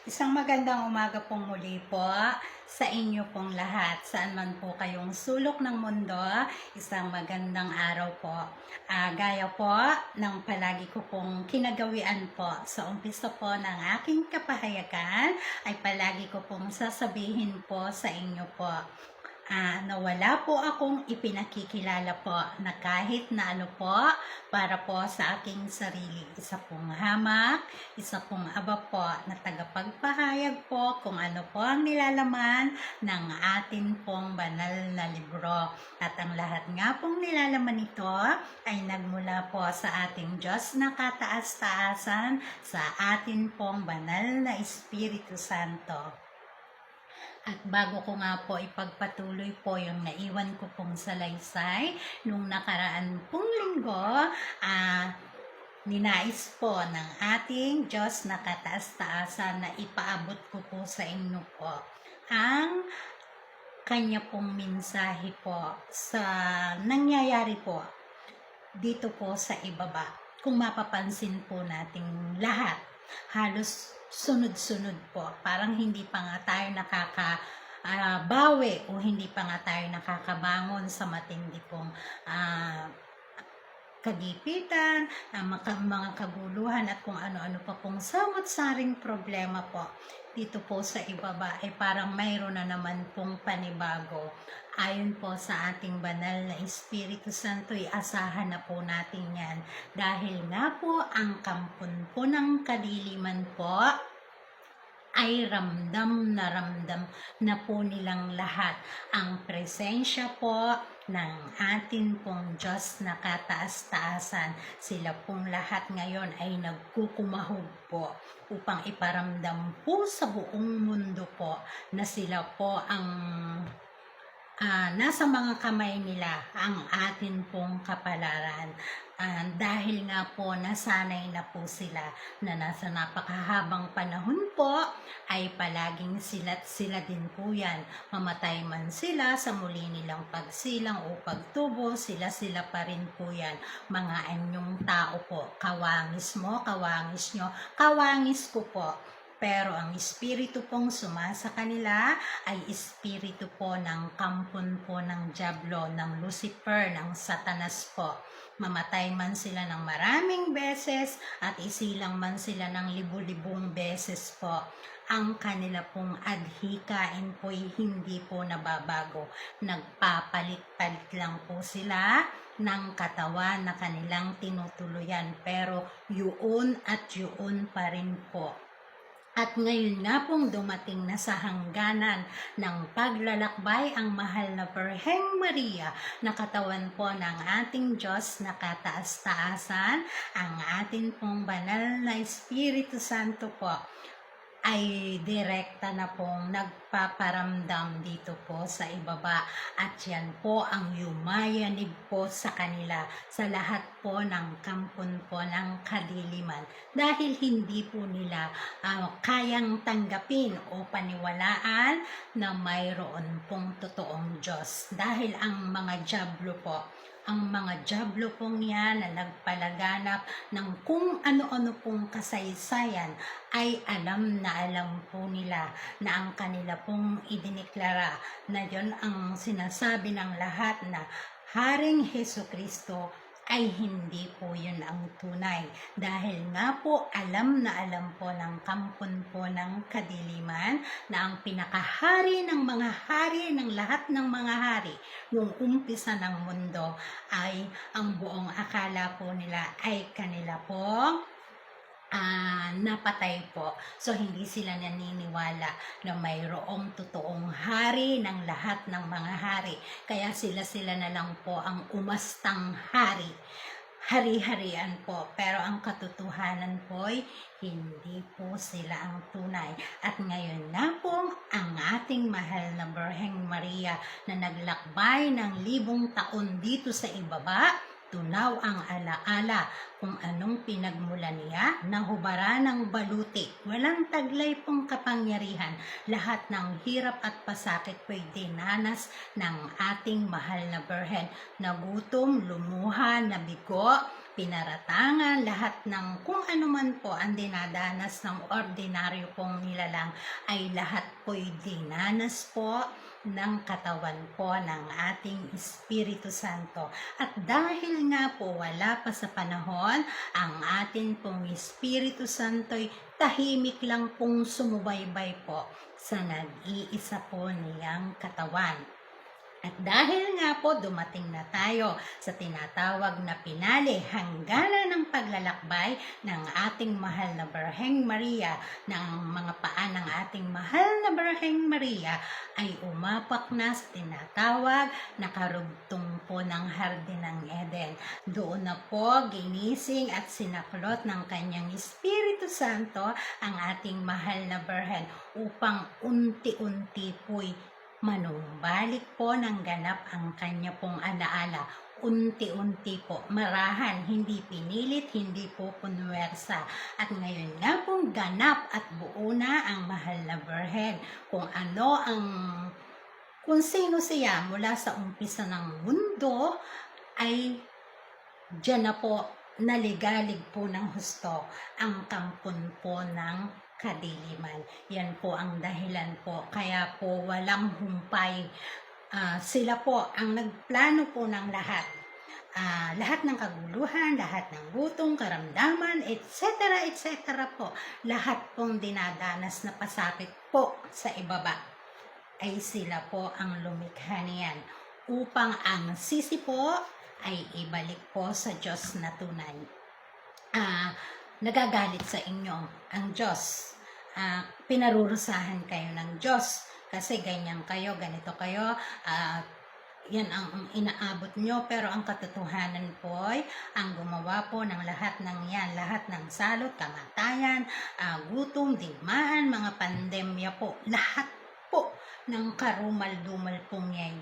Isang magandang umaga pong muli po sa inyo pong lahat. Saan man po kayong sulok ng mundo, isang magandang araw po. Gaya po ng palagi ko pong kinagawian po sa umpisa po ng aking kapahayagan, ay palagi ko pong sasabihin po sa inyo po. Na wala po akong ipinakikilala po na kahit na ano po para po sa aking sarili. Isa pong hamak, isa pong aba po na tagapagpahayag po kung ano po ang nilalaman ng atin pong banal na libro. At ang lahat nga pong nilalaman nito ay nagmula po sa ating Diyos na kataas-taasan, sa atin pong banal na Espiritu Santo. At bago ko nga po ipagpatuloy po yung naiwan ko pong salaysay nung nakaraan pong linggo, ninais po ng ating Diyos na kataas-taasan na ipaabot ko po sa inyo po ang kanya pong mensahe po sa nangyayari po dito po sa ibaba. Kung mapapansin po nating lahat, halos sunod-sunod po. Parang hindi pa nga tayo nakakabawi o hindi pa nga tayo nakakabangon sa matindi pong kagipitan, mga kaguluhan at kung ano-ano pa pong samot-saring problema po dito po sa ibaba ay parang mayroon na naman pong panibago. Ayon po sa ating banal na Espiritu Santo, asahan na po natin yan dahil nga po ang kampon po ng kadiliman po ay ramdam na po nilang lahat ang presensya po ng atin pong Diyos na kataas-taasan. Sila pong lahat ngayon ay nagkukumahog po upang iparamdam po sa buong mundo po na sila po ang nasa mga kamay nila ang atin pong kapalaran. Dahil nga po nasanay na po sila na nasa napakahabang panahon po ay palaging sila't sila din po yan. Mamatay man sila sa muli nilang pagsilang o pagtubo, sila pa rin po yan. Mga anyong tao po, kawangis mo, kawangis nyo, kawangis ko po. Pero ang espiritu pong sumasa kanila ay espiritu po ng kampon po ng Diablo, ng Lucifer, ng Satanas po. Mamatay man sila ng maraming beses at isilang man sila ng libu-libong beses po. Ang kanila pong adhikain po ay hindi po nababago. Nagpapalit-palit lang po sila ng katawan na kanilang tinutuluyan. Pero yun at yun pa rin po. At ngayon nga pong dumating na sa hangganan ng paglalakbay ang mahal na Birheng Maria na katawan po ng ating Diyos na kataas-taasan, ang atin pong banal na Espiritu Santo po ay direkta na pong nagpaparamdam dito po sa ibaba at yan po ang yumayanig po sa kanila sa lahat po ng kampon po ng kadiliman dahil hindi po nila kayang tanggapin o paniwalaan na mayroon pong totoong Diyos dahil ang mga Diablo po, ang mga Diablo pong yan na nagpalaganap ng kung ano-ano pong kasaysayan ay alam po nila na ang kanila pong idiniklara na yon ang sinasabi ng lahat na Haring Hesukristo ay hindi po yun ang tunay. Dahil nga po alam po ng kampon po ng kadiliman na ang pinakahari ng mga hari ng lahat ng mga hari nung umpisa ng mundo ay ang buong akala po nila ay kanila po napatay po. So, hindi sila naniniwala na mayroong totoong hari ng lahat ng mga hari. Kaya sila na lang po ang umastang hari. Hari-harian po. Pero ang katotohanan po ay hindi po sila ang tunay. At ngayon na po ang ating mahal na Birheng Maria na naglakbay ng 1,000 taon dito sa ibaba, tunaw ang alaala kung anong pinagmulan niya, nahubara ng baluti. Walang taglay pong kapangyarihan. Lahat ng hirap at pasakit po'y dinanas ng ating mahal na Birhen. Nagutom, lumuha, nabigo, pinaratangan, lahat ng kung ano man po ang dinadanas ng ordinaryo pong nilalang ay lahat po'y dinanas po ng katawan po ng ating Espiritu Santo. At dahil nga po wala pa sa panahon, ang atin pong Espiritu Santo'y tahimik lang pong sumubaybay po sa nag-iisa po niyang katawan. At dahil nga po dumating na tayo sa tinatawag na pinali, hangganan ng paglalakbay ng ating mahal na Birheng Maria, ng mga paa ng ating mahal na Birheng Maria ay umapak na sa tinatawag na karugtong po ng Hardin ng Eden. Doon na po ginising at sinaklot ng kanyang Espiritu Santo ang ating mahal na Birhen upang unti-unti po'y manumbalik po ng ganap ang kanya pong alaala. Unti-unti po, marahan, hindi pinilit, hindi po punuwersa. At ngayon nga pong ganap at buo na ang mahal na Birhen. Kung sino siya mula sa umpisa ng mundo, ay diyan na po naligalig po ng husto ang kampon po ng kadiliman. Yan po ang dahilan po. Kaya po walang humpay. Sila po ang nagplano po ng lahat. Lahat ng kaguluhan, lahat ng gutom, karamdaman, etc. etc. po. Lahat pong dinadanas na pasakit po sa ibaba ay sila po ang lumikha niyan upang ang sisi po ay ibalik po sa Diyos na tunay. Nagagalit sa inyo ang Diyos. Pinarurusahan kayo ng Diyos kasi ganyan kayo, ganito kayo, yan ang inaabot nyo, pero ang katotohanan po ay ang gumawa po ng lahat ng yan, lahat ng salot, kamatayan, gutom, digmaan, mga pandemya po, lahat po ng karumal-dumal pong yan,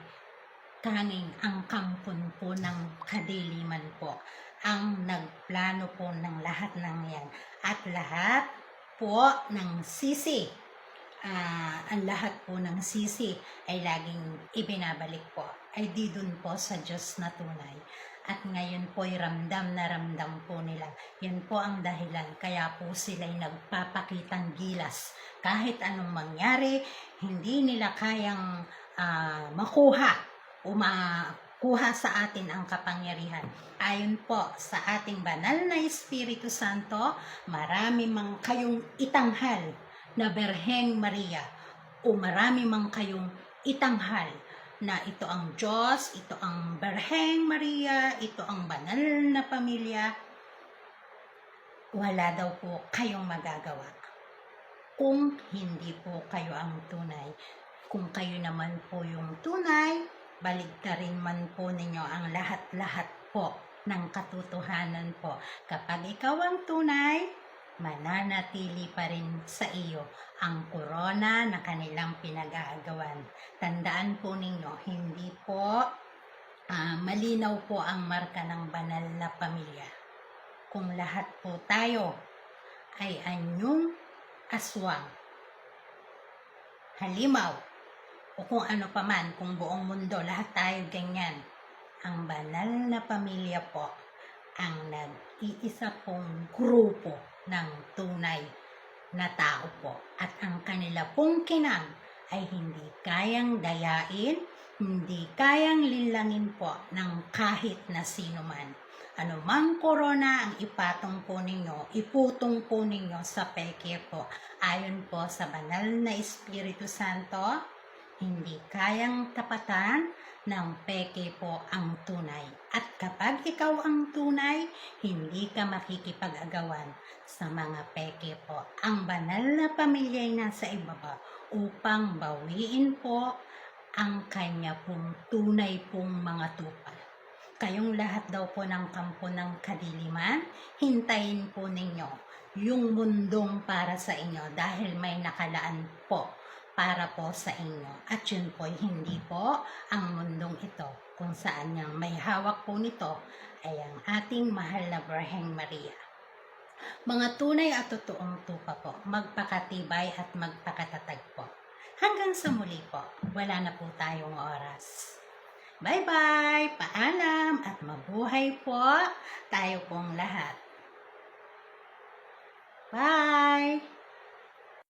tanging ang kampon po ng kadiliman po ang nagplano po ng lahat ng yan. At lahat po ng sisi, ang lahat po ng sisi ay laging ibinabalik po, ay di dun po sa Diyos na tunay. At ngayon po ay ramdam na ramdam po nila. Yan po ang dahilan, kaya po sila'y nagpapakitang gilas. Kahit anong mangyari, hindi nila kayang makuha o kuha sa atin ang kapangyarihan. Ayon po sa ating banal na Espiritu Santo, marami mang kayong itanghal na Birheng Maria o marami mang kayong itanghal na ito ang Diyos, ito ang Birheng Maria, ito ang banal na pamilya, wala daw po kayong magagawa kung hindi po kayo ang tunay. Kung kayo naman po yung tunay, baligtarin man po ninyo ang lahat-lahat po ng katotohanan po. Kapag ikaw ang tunay, mananatili pa rin sa iyo ang korona na kanilang pinag-aagawan. Tandaan po ninyo, hindi po malinaw po ang marka ng banal na pamilya. Kung lahat po tayo ay anyong aswang, halimaw, o kung ano pa man, kung buong mundo, lahat tayo ganyan. Ang banal na pamilya po, ang nag-iisa pong grupo ng tunay na tao po. At ang kanila pong kinang ay hindi kayang dayain, hindi kayang linlangin po ng kahit na sino man. Ano mang korona ang ipatong po ninyo, iputong po ninyo sa peke po. Ayon po sa banal na Espiritu Santo, hindi kayang tapatan ng peke po ang tunay. At kapag ikaw ang tunay, hindi ka makikipag-agawan sa mga peke po. Ang banal na pamilya ay nasa ibaba upang bawiin po ang kanya pong tunay pong mga tupa. Kayong lahat daw po ng kampo ng kadiliman, hintayin po ninyo yung mundong para sa inyo dahil may nakalaan po para po sa inyo. At yun po, hindi po ang mundong ito kung saan niyang may hawak po nito ay ang ating mahal na Birheng Maria. Mga tunay at totoong tupa po, magpakatibay at magpakatatag po. Hanggang sa muli po, wala na po tayong oras. Bye-bye, paalam at mabuhay po tayo pong lahat. Bye!